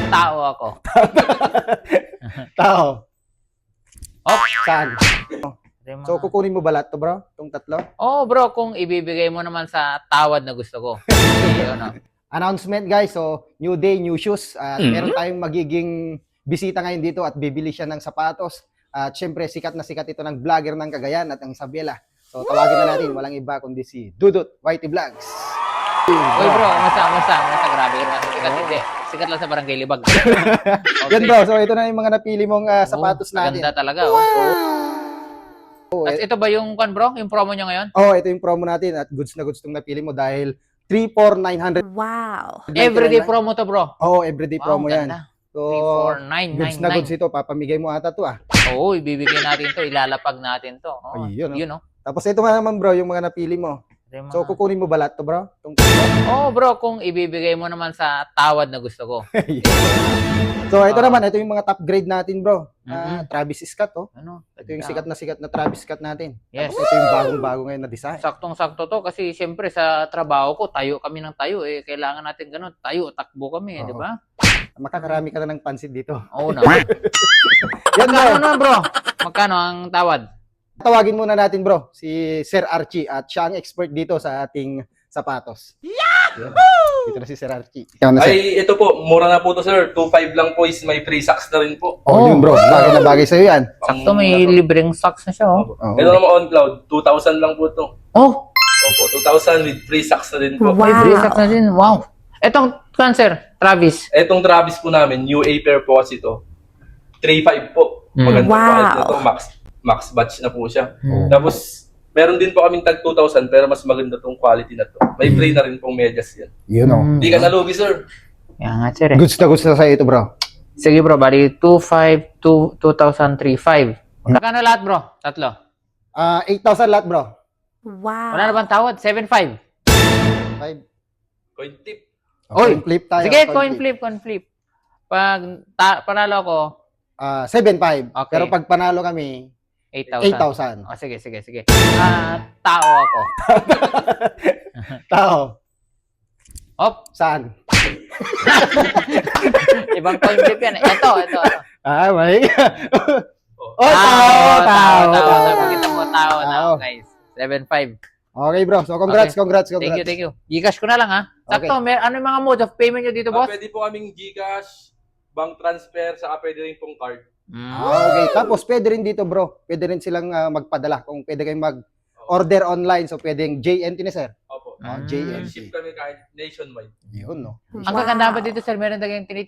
tao ako. Tao. Oh, Saan? So, kukunin mo ba lahat to, bro? Itong tatlo? oh, bro, kung ibibigay mo naman sa tawad na gusto ko. Ano? Announcement, guys. So, new day, new shoes. At meron tayong magiging bisita ngayon dito at bibili siya ng sapatos. At syempre, sikat na sikat ito ng vlogger ng Cagayan at ng Isabela. So, tawagin na natin. Walang iba kundi si Dudut Whitey Vlogs. Uy, bro, masa, grabe ka naman sikat. Hindi, sikat lang sa Barangay Libag. Okay. Yan, bro. So, ito na yung mga napili mong sapatos natin. Maganda talaga, oh. At ito ba yung bro? Yung promo niya ngayon? Oh, ito yung promo natin at goods na goods itong napili mo dahil 3,900. Wow. Everyday promo to, bro. Oh, everyday promo yan. Ganda. So, 3,4,999. goods na goods ito. Papamigay mo ata to ah. Oo, ibibigay natin to, ilalapag natin to. Oh, Ayun, oh. yun, oh. Tapos ito nga naman bro, yung mga napili mo. So, kukunin mo ba lahat to bro? oh, bro, kung ibibigay mo naman sa tawad na gusto ko. So, ito naman, ito yung mga top grade natin bro. Travis Scott, oh. Ano? Ito yung sikat na Travis Scott natin. Yes. Tapos ito yung bagong-bago ngayon na design. Saktong-sakto to kasi siyempre sa trabaho ko, tayo kami ng tayo eh. Kailangan natin ganun, tayo, takbo kami, di ba? Makakarami ka na ng pansit dito. Oo naman. Yan Magkano bro. naman, bro? Magkano ang tawad? Tawagin muna natin bro, si Sir Archie at siya ang expert dito sa ating sapatos. Yahoo! Dito na si Sir Archie. Ikaw na, sir. Ay, ito po, mura na po to sir. 2.5 lang po is may free socks na rin po. Oh, yun bro, bagay na bagay sa'yo yan. Sakto, may libreng socks na siya, oh. Oo. Ito naman on cloud, 2,000 lang po to. Oh, Opo, 2,000 with free socks na rin po. may free socks na din. Wow. Etong cancer, Travis. Etong Travis po namin, new A pair po kasi to. 3.5 po. Maganda Wow. po ito, max batch na po siya. Tapos, meron din po kaming tag 2,000 pero mas maganda tong quality na to. May free na rin pong medyas yan. Yun oh. Hindi ka nalugi sir. Yan nga, sir. Goods na sa'yo ito bro. Sige, bro. Bali, 2,500, 2,035. Magkano lahat, bro? Tatlo. 8,000 lahat bro. Wow. Wala na bang tawad? 7,500. 5. Coin tip. Oy, Coin flip tayo. Sige, coin flip. Pag panalo ako, 7,500. Okay. Pero pag panalo kami, 8,000. 8,000. Oh, sige. Tao ako. Tao. Op, Saan? ibang coin flip yan. Ito. Ah, may. Oh. Tao. Pakita mo tao na, Tao. guys. 7,500. Okay bro. So congrats. Thank you. Gcash ko na lang, ha. Sakto, ano yung mga mode of payment nyo dito, boss? Pwede po kaming Gcash, bank transfer, saka pwede rin pong card. Okay. Tapos pwede rin dito bro. Pwede rin silang magpadala. Kung pwede kayong mag-order online. So pwedeng JNT na sir. Opo. JNT. Ship kami kahit nationwide. Yun no. Ang kagandahan pa dito, sir, meron dagang